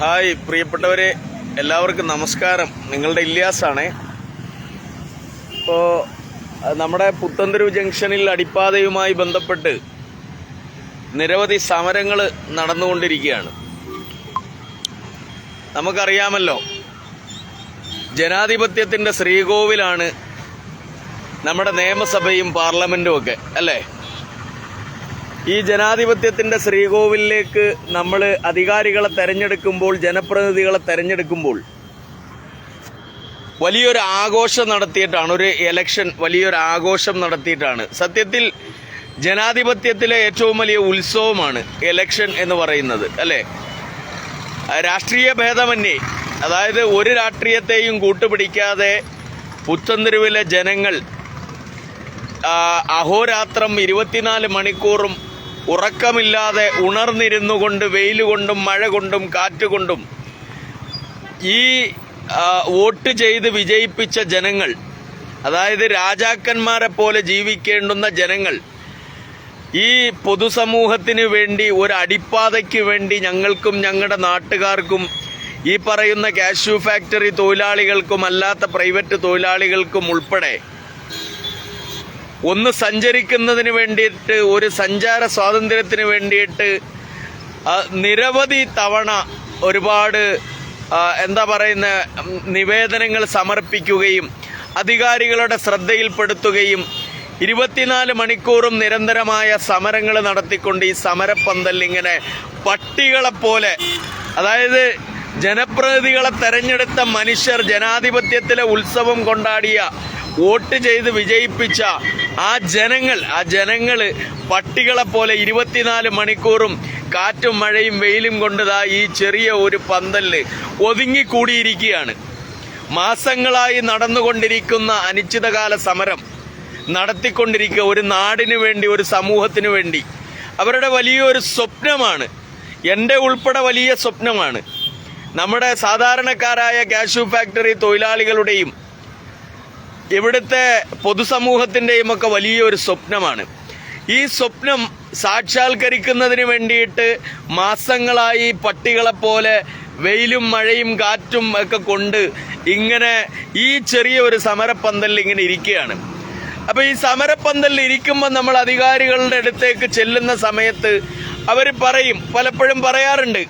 Hi പ്രിയപ്പെട്ടവരെ, എല്ലാവർക്കും നമസ്കാരം. നിങ്ങളുടെ ഇല്യാസാണേ. ഇപ്പോൾ നമ്മുടെ പുത്തൻതെരുവ് ജംഗ്ഷനിൽ അടിപ്പാതയുമായി ബന്ധപ്പെട്ട് നിരവധി സമരങ്ങൾ നടന്നുകൊണ്ടിരിക്കുകയാണ്. നമുക്കറിയാമല്ലോ, ജനാധിപത്യത്തിൻ്റെ ശ്രീകോവിലാണ് നമ്മുടെ നിയമസഭയും പാർലമെൻറ്റും ഒക്കെ, അല്ലേ? ഈ ജനാധിപത്യത്തിൻ്റെ ശ്രീകോവിലേക്ക് നമ്മൾ അധികാരികളെ തെരഞ്ഞെടുക്കുമ്പോൾ, ജനപ്രതിനിധികളെ തെരഞ്ഞെടുക്കുമ്പോൾ വലിയൊരു ആഘോഷം നടത്തിയിട്ടാണ്, ഒരു ഇലക്ഷൻ വലിയൊരു ആഘോഷം നടത്തിയിട്ടാണ്. സത്യത്തിൽ ജനാധിപത്യത്തിലെ ഏറ്റവും വലിയ ഉത്സവമാണ് ഇലക്ഷൻ എന്ന് പറയുന്നത്, അല്ലേ? രാഷ്ട്രീയ ഭേദമന്യേ, അതായത് ഒരു രാഷ്ട്രീയത്തെയും കൂട്ടുപിടിക്കാതെ പുത്തൻതെരുവിലെ ജനങ്ങൾ അഹോരാത്രം 24 മണിക്കൂറും ഉറക്കമില്ലാതെ ഉണർന്നിരുന്നു കൊണ്ട്, വെയിൽ കൊണ്ടും മഴ കൊണ്ടും കാറ്റുകൊണ്ടും ഈ വോട്ട് ചെയ്ത് വിജയിപ്പിച്ച ജനങ്ങൾ, അതായത് രാജാക്കന്മാരെ പോലെ ജീവിക്കേണ്ടുന്ന ജനങ്ങൾ, ഈ പൊതുസമൂഹത്തിന് വേണ്ടി, ഒരു അടിപ്പാതയ്ക്ക് വേണ്ടി ഞങ്ങൾക്കും ഞങ്ങളുടെ നാട്ടുകാർക്കും, ഈ പറയുന്ന കാഷ്യൂ ഫാക്ടറി തൊഴിലാളികൾക്കും അല്ലാത്ത പ്രൈവറ്റ് തൊഴിലാളികൾക്കും ഉൾപ്പെടെ ഒന്ന് സഞ്ചരിക്കുന്നതിന് വേണ്ടിയിട്ട്, ഒരു സഞ്ചാര സ്വാതന്ത്ര്യത്തിന് വേണ്ടിയിട്ട് നിരവധി തവണ ഒരുപാട് നിവേദനങ്ങൾ സമർപ്പിക്കുകയും അധികാരികളുടെ ശ്രദ്ധയിൽപ്പെടുത്തുകയും 24 മണിക്കൂറും നിരന്തരമായ സമരങ്ങൾ നടത്തിക്കൊണ്ട് ഈ സമരപ്പന്തൽ ഇങ്ങനെ പട്ടികളെപ്പോലെ, അതായത് ജനപ്രതിനിധികളെ തെരഞ്ഞെടുത്ത മനുഷ്യർ ജനാധിപത്യത്തിലെ ഉത്സവം കൊണ്ടാടിയ, വോട്ട് ചെയ്ത് വിജയിപ്പിച്ച ആ ജനങ്ങൾ പട്ടികളെപ്പോലെ 24 മണിക്കൂറും കാറ്റും മഴയും വെയിലും കൊണ്ടതാ ഈ ചെറിയ ഒരു പന്തലിൽ ഒതുങ്ങിക്കൂടിയിരിക്കുകയാണ്. മാസങ്ങളായി നടന്നുകൊണ്ടിരിക്കുന്ന അനിശ്ചിതകാല സമരം നടത്തിക്കൊണ്ടിരിക്കുക, ഒരു നാടിനു വേണ്ടി, ഒരു സമൂഹത്തിന് വേണ്ടി. അവരുടെ വലിയൊരു സ്വപ്നമാണ്, എൻ്റെ ഉൾപ്പെടെ വലിയ സ്വപ്നമാണ്, നമ്മുടെ സാധാരണക്കാരായ കാഷ്യൂ ഫാക്ടറി തൊഴിലാളികളുടെയും ഇവിടുത്തെ പൊതുസമൂഹത്തിൻ്റെയും ഒക്കെ വലിയൊരു സ്വപ്നമാണ്. ഈ സ്വപ്നം സാക്ഷാത്കരിക്കുന്നതിന് വേണ്ടിയിട്ട് മാസങ്ങളായി പട്ടികളെപ്പോലെ വെയിലും മഴയും കാറ്റും ഒക്കെ കൊണ്ട് ഇങ്ങനെ ഈ ചെറിയ ഒരു സമരപ്പന്തലിൽ ഇങ്ങനെ ഇരിക്കുകയാണ്. അപ്പോൾ ഈ സമരപ്പന്തലിൽ ഇരിക്കുമ്പോൾ നമ്മൾ അധികാരികളുടെ അടുത്തേക്ക് ചെല്ലുന്ന സമയത്ത് അവർ പറയും, പലപ്പോഴും പറയാറുണ്ട്,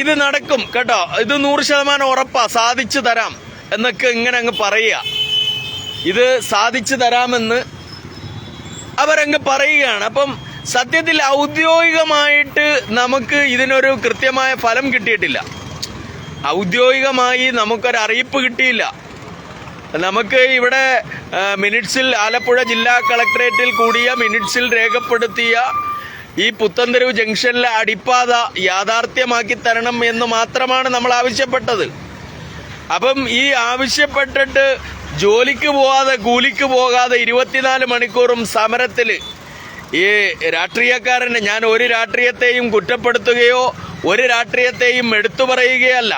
ഇത് നടക്കും കേട്ടോ, ഇത് 100% ഉറപ്പാ, സാധിച്ചു തരാം എന്നൊക്കെ ഇങ്ങനെ അങ്ങ് പറയുക. ഇത് സാധിച്ചു തരാമെന്ന് അവരങ്ങ് പറയുകയാണ്. അപ്പം സത്യത്തിൽ ഔദ്യോഗികമായിട്ട് നമുക്ക് ഇതിനൊരു കൃത്യമായ ഫലം കിട്ടിയിട്ടില്ല, ഔദ്യോഗികമായി നമുക്കൊരു അറിയിപ്പ് കിട്ടിയില്ല. നമുക്ക് ഇവിടെ മിനിറ്റ്സിൽ, ആലപ്പുഴ ജില്ലാ കളക്ടറേറ്റിൽ കൂടിയ മിനിറ്റ്സിൽ രേഖപ്പെടുത്തിയ ഈ പുത്തൻതെരുവ് ജംഗ്ഷനിലെ അടിപ്പാത യാഥാർത്ഥ്യമാക്കി തരണം എന്ന് മാത്രമാണ് നമ്മൾ ആവശ്യപ്പെട്ടത്. അപ്പം ഈ ആവശ്യപ്പെട്ടിട്ട് ജോലിക്ക് പോകാതെ, കൂലിക്ക് പോകാതെ 24 മണിക്കൂറും സമരത്തിൽ ഈ രാഷ്ട്രീയക്കാരനെ, ഞാൻ ഒരു രാഷ്ട്രീയത്തെയും കുറ്റപ്പെടുത്തുകയോ ഒരു രാഷ്ട്രീയത്തെയും എടുത്തു പറയുകയല്ല.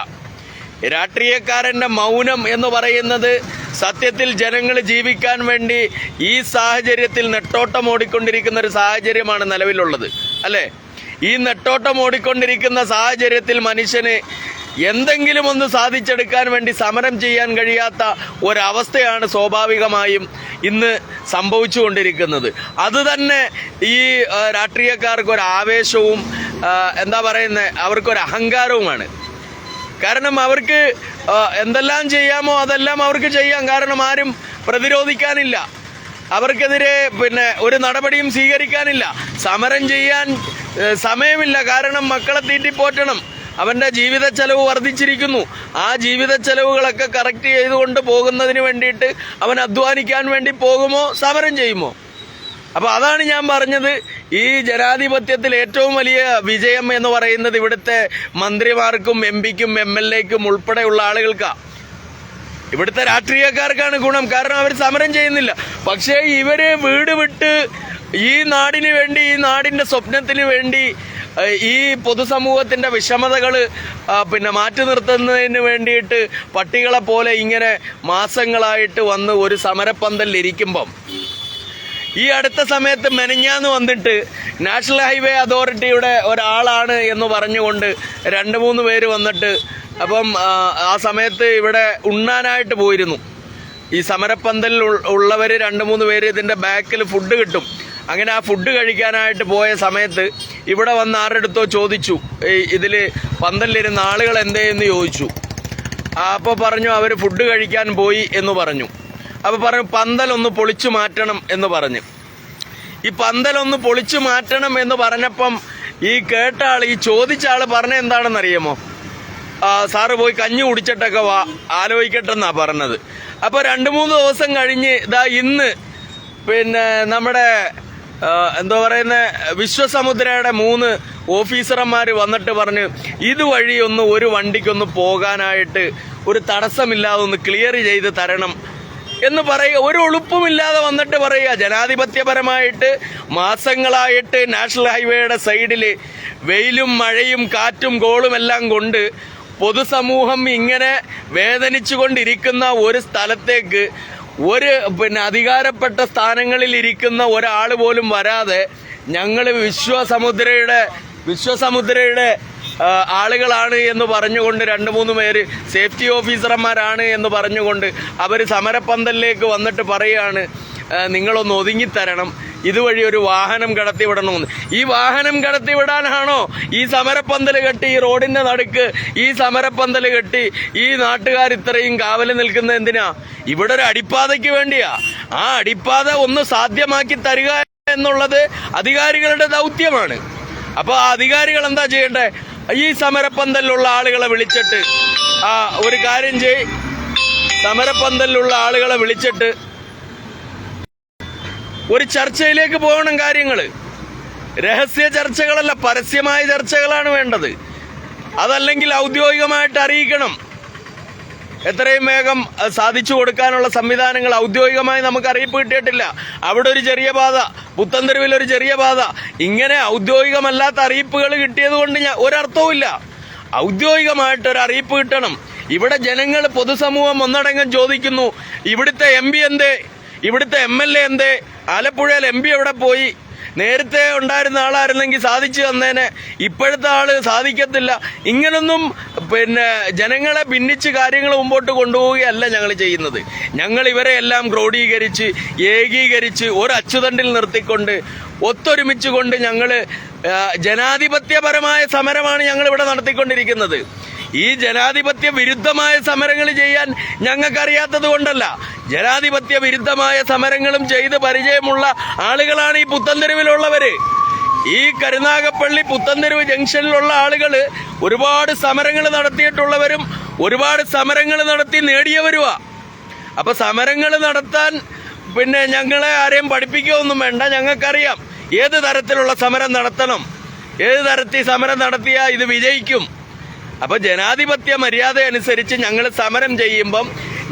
രാഷ്ട്രീയക്കാരൻ്റെ മൗനം എന്ന് പറയുന്നത് സത്യത്തിൽ ജനങ്ങൾ ജീവിക്കാൻ വേണ്ടി ഈ സാഹചര്യത്തിൽ നെട്ടോട്ടം ഓടിക്കൊണ്ടിരിക്കുന്ന ഒരു സാഹചര്യമാണ് നിലവിലുള്ളത്, അല്ലേ? ഈ നെട്ടോട്ടം ഓടിക്കൊണ്ടിരിക്കുന്ന സാഹചര്യത്തിൽ മനുഷ്യന് എന്തെങ്കിലും ഒന്ന് സാധിച്ചെടുക്കാൻ വേണ്ടി സമരം ചെയ്യാൻ കഴിയാത്ത ഒരവസ്ഥയാണ് സ്വാഭാവികമായും ഇന്ന് സംഭവിച്ചുകൊണ്ടിരിക്കുന്നത്. അത് തന്നെ ഈ രാഷ്ട്രീയക്കാർക്ക് ഒരു ആവേശവും അവർക്കൊരു അഹങ്കാരവുമാണ്. കാരണം അവർക്ക് എന്തെല്ലാം ചെയ്യാമോ അതെല്ലാം അവർക്ക് ചെയ്യാം. കാരണം ആരും പ്രതിരോധിക്കാനില്ല, അവർക്കെതിരെ ഒരു നടപടിയും സ്വീകരിക്കാനില്ല, സമരം ചെയ്യാൻ സമയമില്ല. കാരണം മക്കളെ തീറ്റിപ്പോറ്റണം, അവൻ്റെ ജീവിത ചെലവ് വർദ്ധിച്ചിരിക്കുന്നു. ആ ജീവിത ചെലവുകളൊക്കെ കറക്റ്റ് ചെയ്തുകൊണ്ട് പോകുന്നതിന് വേണ്ടിയിട്ട് അവൻ അധ്വാനിക്കാൻ വേണ്ടി പോകുമോ, സമരം ചെയ്യുമോ? അപ്പോൾ അതാണ് ഞാൻ പറഞ്ഞത്, ഈ ജനാധിപത്യത്തിൽ ഏറ്റവും വലിയ വിജയം എന്ന് പറയുന്നത് ഇവിടുത്തെ മന്ത്രിമാർക്കും എംപിക്കും MLAക്കും ഉൾപ്പെടെയുള്ള ആളുകൾക്കാണ്. ഇവിടുത്തെ രാഷ്ട്രീയക്കാർക്കാണ് ഗുണം, കാരണം അവർ സമരം ചെയ്യുന്നില്ല. പക്ഷേ ഇവര് വീട് വിട്ട് ഈ നാടിന് വേണ്ടി, ഈ നാടിൻ്റെ സ്വപ്നത്തിന് വേണ്ടി, ഈ പൊതുസമൂഹത്തിൻ്റെ വിഷമതകൾ മാറ്റി നിർത്തുന്നതിന് വേണ്ടിയിട്ട് പട്ടികളെ പോലെ ഇങ്ങനെ മാസങ്ങളായിട്ട് വന്ന് ഒരു സമരപ്പന്തലിൽ ഇരിക്കുമ്പം ഈ അടുത്ത സമയത്ത് മെനഞ്ഞാന്ന് വന്നിട്ട് നാഷണൽ ഹൈവേ അതോറിറ്റിയുടെ ഒരാളാണ് എന്ന് പറഞ്ഞുകൊണ്ട് 2-3 പേര് വന്നിട്ട് അപ്പം ആ സമയത്ത് ഇവിടെ ഉണ്ണാനായിട്ട് പോയിരുന്നു. ഈ സമരപ്പന്തലിൽ ഉള്ളവർ 2-3 പേര് ഇതിൻ്റെ ബാക്കിൽ ഫുഡ് കിട്ടും. അങ്ങനെ ആ ഫുഡ് കഴിക്കാനായിട്ട് പോയ സമയത്ത് ഇവിടെ വന്ന് ആരുടെ അടുത്തോ ചോദിച്ചു, ഇതിൽ പന്തലിലിരുന്ന ആളുകൾ എന്തേന്ന് ചോദിച്ചു. അപ്പോൾ പറഞ്ഞു അവർ ഫുഡ് കഴിക്കാൻ പോയി എന്ന് പറഞ്ഞു. അപ്പോൾ പറഞ്ഞു പന്തലൊന്ന് പൊളിച്ചു മാറ്റണം എന്ന് പറഞ്ഞു. ഈ പന്തലൊന്ന് പൊളിച്ചു മാറ്റണം എന്ന് പറഞ്ഞപ്പം ഈ കേട്ട ആൾ, ഈ ചോദിച്ച ആൾ പറഞ്ഞ എന്താണെന്നറിയാമോ? സാറ് പോയി കഞ്ഞി കുടിച്ചിട്ടൊക്കെ വാ, ആലോചിക്കട്ടെന്നാ പറഞ്ഞത്. അപ്പോൾ 2-3 ദിവസം കഴിഞ്ഞ് ഇതാ ഇന്ന് പിന്നെ നമ്മുടെ എന്താ പറയുന്ന വിശ്വസമുദ്രയുടെ 3 ഓഫീസർമാർ വന്നിട്ട് പറഞ്ഞു ഇതുവഴി ഒരു വണ്ടിക്കൊന്ന് പോകാനായിട്ട് ഒരു തടസ്സമില്ലാതെ ഒന്ന് ക്ലിയർ ചെയ്ത് തരണം എന്ന് പറയുക. ഒരു എളുപ്പമില്ലാതെ വന്നിട്ട് പറയുക. ജനാധിപത്യപരമായിട്ട് മാസങ്ങളായിട്ട് നാഷണൽ ഹൈവേയുടെ സൈഡിൽ വെയിലും മഴയും കാറ്റും കോളും എല്ലാം കൊണ്ട് പൊതുസമൂഹം ഇങ്ങനെ വേദനിച്ചുകൊണ്ടിരിക്കുന്ന ഒരു സ്ഥലത്തേക്ക് പിന്നെ അധികാരപ്പെട്ട സ്ഥാനങ്ങളിൽ ഇരിക്കുന്ന ഒരാൾ പോലും വരാതെ ഞങ്ങൾ വിശ്വസമുദ്രയുടെ ആളുകളാണ് എന്ന് പറഞ്ഞുകൊണ്ട് 2-3 പേര് സേഫ്റ്റി ഓഫീസർമാരാണ് എന്ന് പറഞ്ഞുകൊണ്ട് അവർ സമരപ്പന്തലിലേക്ക് വന്നിട്ട് പറയുകയാണ് നിങ്ങളൊന്ന് ഒതുങ്ങിത്തരണം, ഇതുവഴി ഒരു വാഹനം കടത്തിവിടണമെന്ന്. ഈ വാഹനം കടത്തിവിടാനാണോ ഈ സമരപ്പന്തൽ കെട്ടി, ഈ റോഡിന്റെ നടുക്ക് ഈ സമരപ്പന്തൽ കെട്ടി ഈ നാട്ടുകാർ ഇത്രയും കാവല് നിൽക്കുന്നത് എന്തിനാ? ഇവിടെ ഒരു അടിപ്പാതയ്ക്ക് വേണ്ടിയാ. ആ അടിപ്പാത ഒന്ന് സാധ്യമാക്കി തരിക എന്നുള്ളത് അധികാരികളുടെ ദൗത്യമാണ്. അപ്പൊ ആ അധികാരികൾ എന്താ ചെയ്യണ്ടേ? ഈ സമരപ്പന്തലിലുള്ള ആളുകളെ വിളിച്ചിട്ട് ഒരു കാര്യം സമരപ്പന്തലിലുള്ള ആളുകളെ വിളിച്ചിട്ട് ഒരു ചർച്ചയിലേക്ക് പോകണം. കാര്യങ്ങൾ രഹസ്യ ചർച്ചകളല്ല, പരസ്യമായ ചർച്ചകളാണ് വേണ്ടത്. അതല്ലെങ്കിൽ ഔദ്യോഗികമായിട്ട് അറിയിക്കണം. എത്രയും വേഗം സാധിച്ചു കൊടുക്കാനുള്ള സംവിധാനങ്ങൾ ഔദ്യോഗികമായി നമുക്ക് അറിയിപ്പ് കിട്ടിയിട്ടില്ല. അവിടെ ഒരു ചെറിയ പാത, പുത്തൻതെരുവിൽ ഒരു ചെറിയ പാത, ഇങ്ങനെ ഔദ്യോഗികമല്ലാത്ത അറിയിപ്പുകൾ കിട്ടിയത് കൊണ്ട് ഒരർത്ഥവുമില്ല. ഔദ്യോഗികമായിട്ടൊരു അറിയിപ്പ് കിട്ടണം. ഇവിടെ ജനങ്ങൾ, പൊതുസമൂഹം ഒന്നടങ്കം ചോദിക്കുന്നു, ഇവിടുത്തെ MP എന്തേ, ഇവിടുത്തെ MLA എന്തേ, ആലപ്പുഴയിൽ MP എവിടെ പോയി? നേരത്തെ ഉണ്ടായിരുന്ന ആളായിരുന്നെങ്കിൽ സാധിച്ചു തന്നേനെ, ഇപ്പോഴത്തെ ആള് സാധിക്കത്തില്ല. ഇങ്ങനൊന്നും പിന്നെ ജനങ്ങളെ ഭിന്നിച്ച് കാര്യങ്ങൾ മുമ്പോട്ട് കൊണ്ടുപോവുകയല്ല ഞങ്ങൾ ചെയ്യുന്നത്. ഞങ്ങൾ ഇവരെ എല്ലാം ക്രോഡീകരിച്ച് ഏകീകരിച്ച് ഒരു അച്ചുതണ്ടിൽ നിർത്തിക്കൊണ്ട് ഒത്തൊരുമിച്ചുകൊണ്ട് ഞങ്ങൾ ജനാധിപത്യപരമായ സമരമാണ് ഞങ്ങൾ ഇവിടെ നടത്തിക്കൊണ്ടിരിക്കുന്നത്. ഈ ജനാധിപത്യ വിരുദ്ധമായ സമരങ്ങൾ ചെയ്യാൻ ഞങ്ങൾക്കറിയാത്തത് കൊണ്ടല്ല, ജനാധിപത്യ വിരുദ്ധമായ സമരങ്ങളും ചെയ്ത് പരിചയമുള്ള ആളുകളാണ് ഈ പുത്തൻതെരുവിലുള്ളവര്. ഈ കരുനാഗപ്പള്ളി പുത്തൻതെരുവ് ജംഗ്ഷനിലുള്ള ആളുകള് ഒരുപാട് സമരങ്ങൾ നടത്തിയിട്ടുള്ളവരും ഒരുപാട് സമരങ്ങൾ നടത്തി നേടിയവരുമാ. അപ്പൊ സമരങ്ങൾ നടത്താൻ പിന്നെ ഞങ്ങളെ ആരെയും പഠിപ്പിക്കുകയൊന്നും വേണ്ട. ഞങ്ങൾക്കറിയാം ഏത് തരത്തിലുള്ള സമരം നടത്തണം, ഏത് തരത്തിൽ സമരം നടത്തിയാൽ ഇത് വിജയിക്കും. അപ്പൊ ജനാധിപത്യ മര്യാദ അനുസരിച്ച് ഞങ്ങൾ സമരം ചെയ്യുമ്പം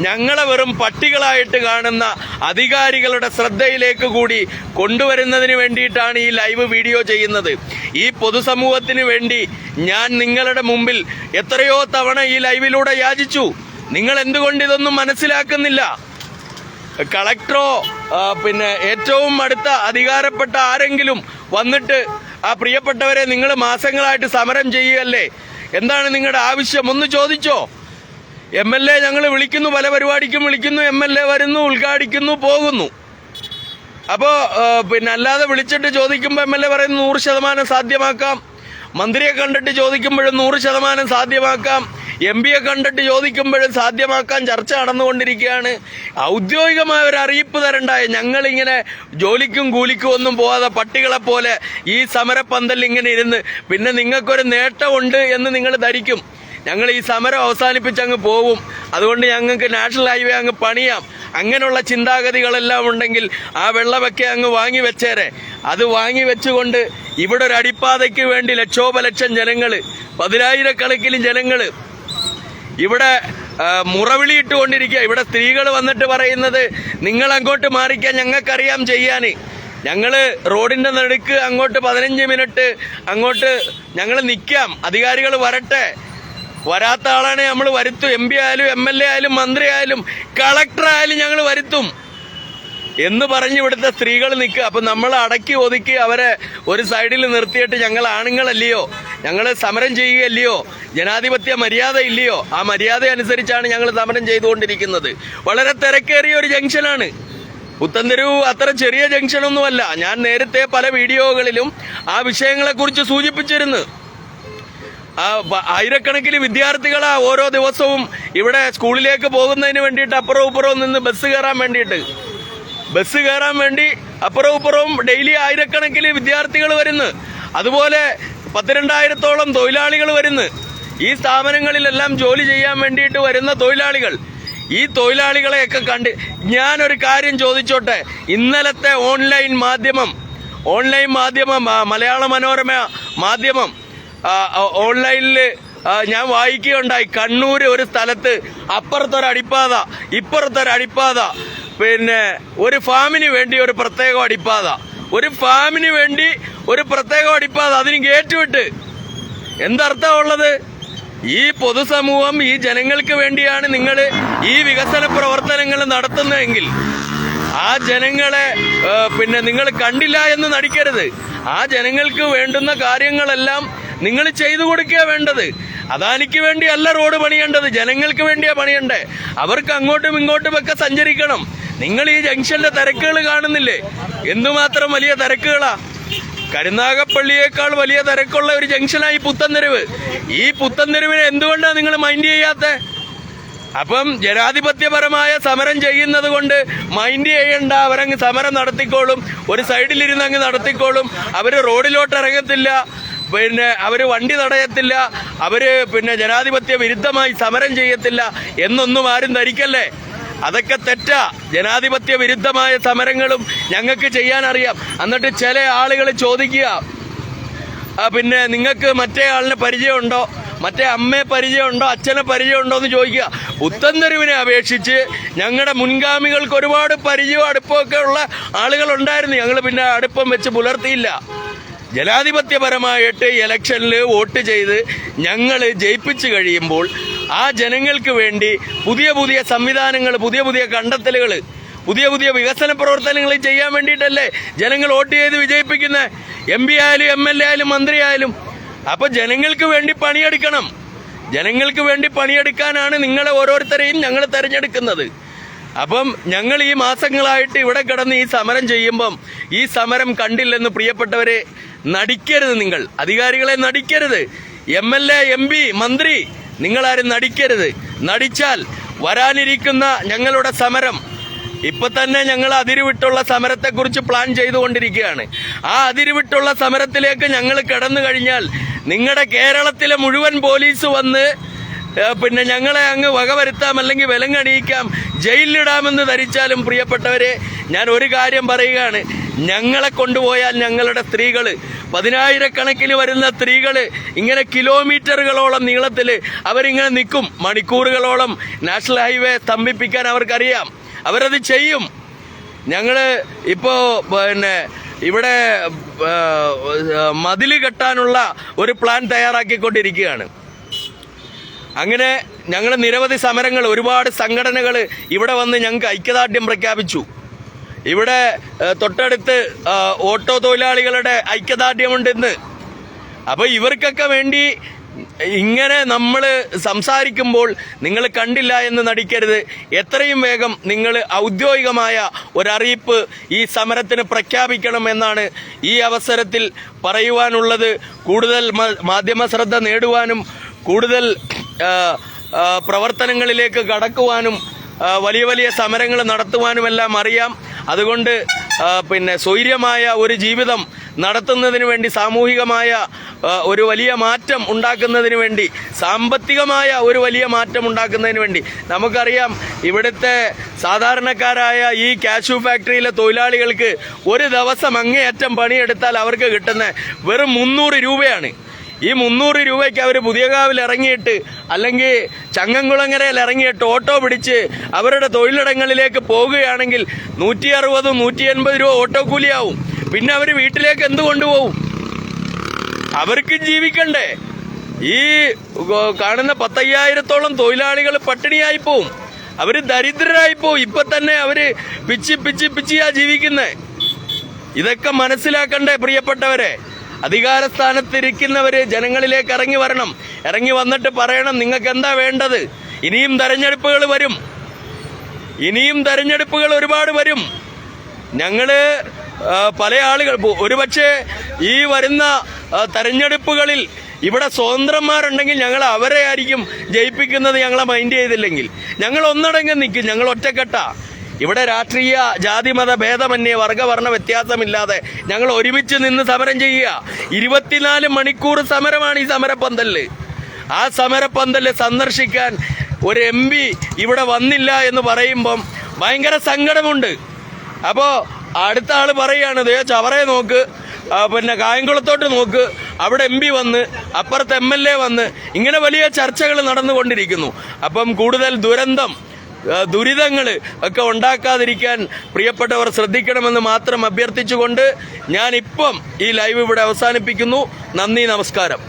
ഞങ്ങളെ വെറും പട്ടികളായിട്ട് കാണുന്ന അധികാരികളുടെ ശ്രദ്ധയിലേക്ക് കൂടി കൊണ്ടുവരുന്നതിന് വേണ്ടിയിട്ടാണ് ഈ ലൈവ് വീഡിയോ ചെയ്യുന്നത്. ഈ പൊതുസമൂഹത്തിന് വേണ്ടി ഞാൻ നിങ്ങളുടെ മുമ്പിൽ എത്രയോ തവണ ഈ ലൈവിലൂടെ യാചിച്ചു. നിങ്ങൾ എന്തുകൊണ്ട് ഇതൊന്നും മനസ്സിലാക്കുന്നില്ല? കളക്ടറോ പിന്നെ ഏറ്റവും അടുത്ത അധികാരപ്പെട്ട ആരെങ്കിലും വന്നിട്ട് ആ പ്രിയപ്പെട്ടവരെ നിങ്ങൾ മാസങ്ങളായിട്ട് സമരം ചെയ്യുകയല്ലേ, എന്താണ് നിങ്ങളുടെ ആവശ്യം ഒന്ന് ചോദിച്ചോ? MLA ഞങ്ങൾ വിളിക്കുന്നു, പല പരിപാടിക്കും വിളിക്കുന്നു, MLA വരുന്നു, ഉദ്ഘാടിക്കുന്നു, പോകുന്നു. അപ്പോൾ പിന്നെ അല്ലാതെ വിളിച്ചിട്ട് ചോദിക്കുമ്പോൾ MLA പറയുന്നു 100% സാധ്യമാക്കാം. മന്ത്രിയെ കണ്ടിട്ട് ചോദിക്കുമ്പോഴും 100% സാധ്യമാക്കാം. MP-യെ കണ്ടിട്ട് ചോദിക്കുമ്പോഴും സാധ്യമാക്കാൻ ചർച്ച നടന്നുകൊണ്ടിരിക്കുകയാണ്. ഔദ്യോഗികമായ ഒരു അറിയിപ്പ് തരണ്ടായ ഞങ്ങളിങ്ങനെ ജോലിക്കും കൂലിക്കും ഒന്നും പോവാതെ പട്ടികളെ പോലെ ഈ സമരപ്പന്തലിൽ ഇങ്ങനെ ഇരുന്ന് പിന്നെ നിങ്ങൾക്കൊരു നേട്ടമുണ്ട് എന്ന് നിങ്ങൾ ധരിക്കും. ഞങ്ങൾ ഈ സമരം അവസാനിപ്പിച്ച് അങ്ങ് പോവും, അതുകൊണ്ട് ഞങ്ങൾക്ക് നാഷണൽ ഹൈവേ അങ്ങ് പണിയാം, അങ്ങനെയുള്ള ചിന്താഗതികളെല്ലാം ഉണ്ടെങ്കിൽ ആ വെള്ളമൊക്കെ അങ്ങ് വാങ്ങി വെച്ചേരെ. അത് വാങ്ങി വെച്ചുകൊണ്ട് ഇവിടെ ഒരു അടിപ്പാതയ്ക്ക് വേണ്ടി ലക്ഷോപലക്ഷം ജനങ്ങൾ, 10,000-കണക്കിന് ജനങ്ങൾ ഇവിടെ മുറവിളിയിട്ടുകൊണ്ടിരിക്കുക. ഇവിടെ സ്ത്രീകൾ വന്നിട്ട് പറയുന്നത് നിങ്ങൾ അങ്ങോട്ട് മാറിക്കാൻ ഞങ്ങൾക്കറിയാം ചെയ്യാൻ. ഞങ്ങള് റോഡിന്റെ നടുക്ക് അങ്ങോട്ട് 15 മിനിറ്റ് അങ്ങോട്ട് ഞങ്ങൾ നിൽക്കാം, അധികാരികൾ വരട്ടെ. വരാത്ത ആളാണ് നമ്മൾ വരുത്തും. MP ആയാലും MLA ആയാലും മന്ത്രി ആയാലും കളക്ടർ ആയാലും ഞങ്ങൾ വരുത്തും. എന്ന് പറഞ്ഞ് ഇവിടുത്തെ സ്ത്രീകൾ നിൽക്കുക. അപ്പം നമ്മൾ അടക്കി ഒതുക്കി അവരെ ഒരു സൈഡിൽ നിർത്തിയിട്ട് ഞങ്ങൾ ആണുങ്ങളല്ലയോ, ഞങ്ങൾ സമരം ചെയ്യുകയല്ലയോ, ജനാധിപത്യ മര്യാദ ഇല്ലയോ, ആ മര്യാദ അനുസരിച്ചാണ് ഞങ്ങൾ സമരം ചെയ്തുകൊണ്ടിരിക്കുന്നത്. വളരെ തിരക്കേറിയ ഒരു ജംഗ്ഷനാണ് പുത്തൻതെരുവ്. അത്ര ചെറിയ ജംഗ്ഷനൊന്നുമല്ല. ഞാൻ നേരത്തെ പല വീഡിയോകളിലും ആ വിഷയങ്ങളെക്കുറിച്ച് സൂചിപ്പിച്ചിരുന്നു. ആയിരക്കണക്കിന് വിദ്യാർത്ഥികളാ ഓരോ ദിവസവും ഇവിടെ സ്കൂളിലേക്ക് പോകുന്നതിന് വേണ്ടിയിട്ട് അപ്പുറവും ഇപ്പുറവും നിന്ന് ബസ് കയറാൻ വേണ്ടി അപ്പുറവും ഇപ്പുറവും ഡെയിലി ആയിരക്കണക്കിന് വിദ്യാർത്ഥികൾ വരുന്നു. അതുപോലെ 12,000-ഓളം തൊഴിലാളികൾ വരുന്നു. ഈ സ്ഥാപനങ്ങളിലെല്ലാം ജോലി ചെയ്യാൻ വേണ്ടിയിട്ട് വരുന്ന തൊഴിലാളികൾ. ഈ തൊഴിലാളികളെയൊക്കെ കണ്ട് ഞാനൊരു കാര്യം ചോദിച്ചോട്ടെ. ഇന്നലത്തെ ഓൺലൈൻ മാധ്യമം മലയാള മനോരമ മാധ്യമം ഓൺലൈനിൽ ഞാൻ വായിക്കുകയുണ്ടായി. കണ്ണൂര് ഒരു സ്ഥലത്ത് അപ്പുറത്തൊരടിപ്പാത ഇപ്പുറത്തൊരടിപ്പാത, പിന്നെ ഒരു ഫാമിന് വേണ്ടി ഒരു പ്രത്യേക അടിപ്പാത, അതിന് ഗേറ്റ് വിട്ട്. എന്തർത്ഥമുള്ളത്? ഈ പൊതുസമൂഹം, ഈ ജനങ്ങൾക്ക് വേണ്ടിയാണ് നിങ്ങൾ ഈ വികസന പ്രവർത്തനങ്ങൾ നടത്തുന്നതെങ്കിൽ ആ ജനങ്ങളെ പിന്നെ നിങ്ങൾ കണ്ടില്ല എന്ന് നടിക്കരുത്. ആ ജനങ്ങൾക്ക് വേണ്ടുന്ന കാര്യങ്ങളെല്ലാം നിങ്ങൾ ചെയ്തു കൊടുക്കുക വേണ്ടത്. അദാനിക്ക് വേണ്ടിയല്ല റോഡ് പണിയേണ്ടത്, ജനങ്ങൾക്ക് വേണ്ടിയാ പണിയണ്ടേ. അവർക്ക് അങ്ങോട്ടും ഇങ്ങോട്ടും ഒക്കെ സഞ്ചരിക്കണം. നിങ്ങൾ ഈ ജംഗ്ഷന്റെ തിരക്കുകൾ കാണുന്നില്ലേ? എന്തുമാത്രം വലിയ തിരക്കുകളാ! കരുനാഗപ്പള്ളിയേക്കാൾ വലിയ തിരക്കുള്ള ഒരു ജംഗ്ഷനായി പുത്തൻതെരുവ്. ഈ പുത്തൻതെരുവിനെ എന്തുകൊണ്ടാണ് നിങ്ങൾ മൈൻഡ് ചെയ്യാത്തെ? അപ്പം ജനാധിപത്യപരമായ സമരം ചെയ്യുന്നത് കൊണ്ട് മൈൻഡ് ചെയ്യണ്ട, അവരങ്ങ് സമരം നടത്തിക്കോളും, ഒരു സൈഡിലിരുന്ന് അങ്ങ് നടത്തിക്കോളും. അവര് റോഡിലോട്ട് ഇറങ്ങത്തില്ല, പിന്നെ അവര് വണ്ടി തടയത്തില്ല, അവര് പിന്നെ ജനാധിപത്യ വിരുദ്ധമായി സമരം ചെയ്യത്തില്ല എന്നൊന്നും ആരും ധരിക്കല്ലേ. അതൊക്കെ തെറ്റാ. ജനാധിപത്യ വിരുദ്ധമായ സമരങ്ങളും ഞങ്ങൾക്ക് ചെയ്യാൻ അറിയാം. എന്നിട്ട് ചില ആളുകൾ ചോദിക്കുക, പിന്നെ നിങ്ങൾക്ക് മറ്റേ ആളിനെ പരിചയമുണ്ടോ, മറ്റേ അമ്മയെ പരിചയമുണ്ടോ, അച്ഛനെ പരിചയമുണ്ടോ എന്ന് ചോദിക്കുക. പുത്തൻതെരുവിനെ അപേക്ഷിച്ച് ഞങ്ങളുടെ മുൻഗാമികൾക്ക് ഒരുപാട് പരിചയവും അടുപ്പമൊക്കെ ഉള്ള ആളുകളുണ്ടായിരുന്നു. ഞങ്ങൾ പിന്നെ അടുപ്പം വെച്ച് പുലർത്തിയില്ല. ജനാധിപത്യപരമായിട്ട് ഇലക്ഷനിൽ വോട്ട് ചെയ്ത് ഞങ്ങൾ ജയിപ്പിച്ചു കഴിയുമ്പോൾ ആ ജനങ്ങൾക്ക് വേണ്ടി പുതിയ പുതിയ സംവിധാനങ്ങൾ, പുതിയ പുതിയ കണ്ടെത്തലുകൾ, പുതിയ പുതിയ വികസന പ്രവർത്തനങ്ങൾ ചെയ്യാൻ വേണ്ടിയിട്ടല്ലേ ജനങ്ങൾ വോട്ട് ചെയ്ത് വിജയിപ്പിക്കുന്നത്. MP ആയാലും MLA ആയാലും മന്ത്രി ആയാലും. അപ്പൊ ജനങ്ങൾക്ക് വേണ്ടി പണിയെടുക്കണം. ജനങ്ങൾക്ക് വേണ്ടി പണിയെടുക്കാനാണ് നിങ്ങളെ ഓരോരുത്തരെയും ഞങ്ങൾ തെരഞ്ഞെടുക്കുന്നത്. അപ്പം ഞങ്ങൾ ഈ മാസങ്ങളായിട്ട് ഇവിടെ കിടന്ന് ഈ സമരം ചെയ്യുമ്പം ഈ സമരം കണ്ടില്ലെന്ന് പ്രിയപ്പെട്ടവരെ നടിക്കരുത്. നിങ്ങൾ അധികാരികളെ നടിക്കരുത്. MLA MP മന്ത്രി നിങ്ങളാരും നടിക്കരുത്. നടിച്ചാൽ വരാനിരിക്കുന്ന ഞങ്ങളുടെ സമരം, ഇപ്പൊ തന്നെ ഞങ്ങൾ അതിരുവിട്ടുള്ള സമരത്തെക്കുറിച്ച് പ്ലാൻ ചെയ്തുകൊണ്ടിരിക്കുകയാണ്. ആ അതിരുവിട്ടുള്ള സമരത്തിലേക്ക് ഞങ്ങൾ കടന്നു കഴിഞ്ഞാൽ നിങ്ങളുടെ കേരളത്തിലെ മുഴുവൻ പോലീസ് വന്ന് പിന്നെ ഞങ്ങളെ അങ്ങ് വകവരുത്താം, അല്ലെങ്കിൽ വിലങ്ങണിയിക്കാം, ജയിലിലിടാമെന്ന് ധരിച്ചാലും പ്രിയപ്പെട്ടവരെ ഞാൻ ഒരു കാര്യം പറയുകയാണ്. ഞങ്ങളെ കൊണ്ടുപോയാൽ ഞങ്ങളുടെ സ്ത്രീകൾ, 10,000-കണക്കിന് വരുന്ന സ്ത്രീകൾ ഇങ്ങനെ കിലോമീറ്ററുകളോളം നീളത്തിൽ അവരിങ്ങനെ നിൽക്കും. മണിക്കൂറുകളോളം നാഷണൽ ഹൈവേ സ്തംഭിപ്പിക്കാൻ അവർക്കറിയാം. അവരത് ചെയ്യും. ഞങ്ങൾ ഇപ്പോ പിന്നെ ഇവിടെ മതിൽ കെട്ടാനുള്ള ഒരു പ്ലാൻ തയ്യാറാക്കിക്കൊണ്ടിരിക്കുകയാണ്. അങ്ങനെ ഞങ്ങൾ നിരവധി സമരങ്ങൾ, ഒരുപാട് സംഘടനകൾ ഇവിടെ വന്ന് ഞങ്ങൾക്ക് ഐക്യദാർഢ്യം പ്രഖ്യാപിച്ചു. ഇവിടെ തൊട്ടടുത്ത് ഓട്ടോ തൊഴിലാളികളുടെ ഐക്യദാർഢ്യമുണ്ടെന്ന്. അപ്പൊ ഇവർക്കൊക്കെ വേണ്ടി ഇങ്ങനെ നമ്മൾ സംസാരിക്കുമ്പോൾ നിങ്ങൾ കണ്ടില്ല എന്ന് നടിക്കരുത്. എത്രയും വേഗം നിങ്ങൾ ഔദ്യോഗികമായ ഒരറിയിപ്പ് ഈ സമരത്തിന് പ്രഖ്യാപിക്കണം എന്നാണ് ഈ അവസരത്തിൽ പറയുവാനുള്ളത്. കൂടുതൽ മാധ്യമ ശ്രദ്ധ നേടുവാനും കൂടുതൽ പ്രവർത്തനങ്ങളിലേക്ക് കടക്കുവാനും വലിയ വലിയ സമരങ്ങൾ നടത്തുവാനുമെല്ലാം അറിയാം. അതുകൊണ്ട് പിന്നെ സ്വൈര്യമായ ഒരു ജീവിതം നടത്തുന്നതിന് വേണ്ടി, സാമൂഹികമായ ഒരു വലിയ മാറ്റം ഉണ്ടാക്കുന്നതിന് വേണ്ടി, സാമ്പത്തികമായ ഒരു വലിയ മാറ്റം ഉണ്ടാക്കുന്നതിന് വേണ്ടി, നമുക്കറിയാം ഇവിടുത്തെ സാധാരണക്കാരായ ഈ കാഷ്യൂ ഫാക്ടറിയിലെ തൊഴിലാളികൾക്ക് ഒരു ദിവസം അങ്ങേയറ്റം പണിയെടുത്താൽ അവർക്ക് കിട്ടുന്ന വെറും 300 രൂപയാണ്. ഈ 300 രൂപയ്ക്ക് അവർ പുതിയകാവിൽ ഇറങ്ങിയിട്ട് അല്ലെങ്കിൽ ചങ്ങംകുളങ്ങരയിൽ ഇറങ്ങിയിട്ട് ഓട്ടോ പിടിച്ച് അവരുടെ തൊഴിലിടങ്ങളിലേക്ക് പോകുകയാണെങ്കിൽ 160-180 രൂപ ഓട്ടോ കൂലിയാവും. പിന്നെ അവർ വീട്ടിലേക്ക് എന്ത് കൊണ്ടുപോകും? അവർക്ക് ജീവിക്കണ്ടേ? ഈ കാണുന്ന 10,000-ഓളം തൊഴിലാളികൾ പട്ടിണിയായി പോവും. അവര് ദരിദ്രരായിപ്പോ. ഇപ്പൊ തന്നെ അവര് പിച്ചിയാ ജീവിക്കുന്നേ. ഇതൊക്കെ മനസ്സിലാക്കണ്ടേ പ്രിയപ്പെട്ടവരെ? അധികാര സ്ഥാനത്തിരിക്കുന്നവര് ജനങ്ങളിലേക്ക് ഇറങ്ങി വരണം. ഇറങ്ങി വന്നിട്ട് പറയണം നിങ്ങൾക്ക് എന്താ വേണ്ടത്. ഇനിയും തെരഞ്ഞെടുപ്പുകൾ വരും, ഇനിയും തെരഞ്ഞെടുപ്പുകൾ ഒരുപാട് വരും. ഞങ്ങള് പല ആളുകൾ ഒരുപക്ഷെ ഈ വരുന്ന തെരഞ്ഞെടുപ്പുകളിൽ ഇവിടെ സ്വതന്ത്രന്മാരുണ്ടെങ്കിൽ ഞങ്ങൾ അവരെ ആയിരിക്കും ജയിപ്പിക്കുന്നത്. ഞങ്ങളെ മൈൻഡ് ചെയ്തില്ലെങ്കിൽ ഞങ്ങൾ ഒന്നടങ്കം നിൽക്കും. ഞങ്ങൾ ഒറ്റക്കെട്ടാ. ഇവിടെ രാഷ്ട്രീയ ജാതിമത ഭേദമന്യേ വർഗവർണ്ണ വ്യത്യാസമില്ലാതെ ഞങ്ങൾ ഒരുമിച്ച് നിന്ന് സമരം ചെയ്യുക. 24 മണിക്കൂർ സമരമാണ് ഈ സമരപ്പന്തലില്. ആ സമരപ്പന്തല് സന്ദർശിക്കാൻ ഒരു MP ഇവിടെ വന്നില്ല എന്ന് പറയുമ്പം ഭയങ്കര സങ്കടമുണ്ട്. അപ്പോ അടുത്ത ആള് പറയാണ്, ദേ ചവറയെ നോക്ക്, പിന്നെ കായംകുളത്തോട്ട് നോക്ക്, അവിടെ MP വന്ന്, അപ്പുറത്ത് MLA വന്ന്, ഇങ്ങനെ വലിയ ചർച്ചകൾ നടന്നുകൊണ്ടിരിക്കുന്നു. അപ്പം കൂടുതൽ ദുരിതങ്ങൾ ഒക്കെ ഉണ്ടാക്കാതിരിക്കാൻ പ്രിയപ്പെട്ടവർ ശ്രദ്ധിക്കണമെന്ന് മാത്രം അഭ്യർത്ഥിച്ചുകൊണ്ട് ഞാൻ ഇപ്പം ഈ ലൈവ് ഇവിടെ അവസാനിപ്പിക്കുന്നു. നന്ദി, നമസ്കാരം.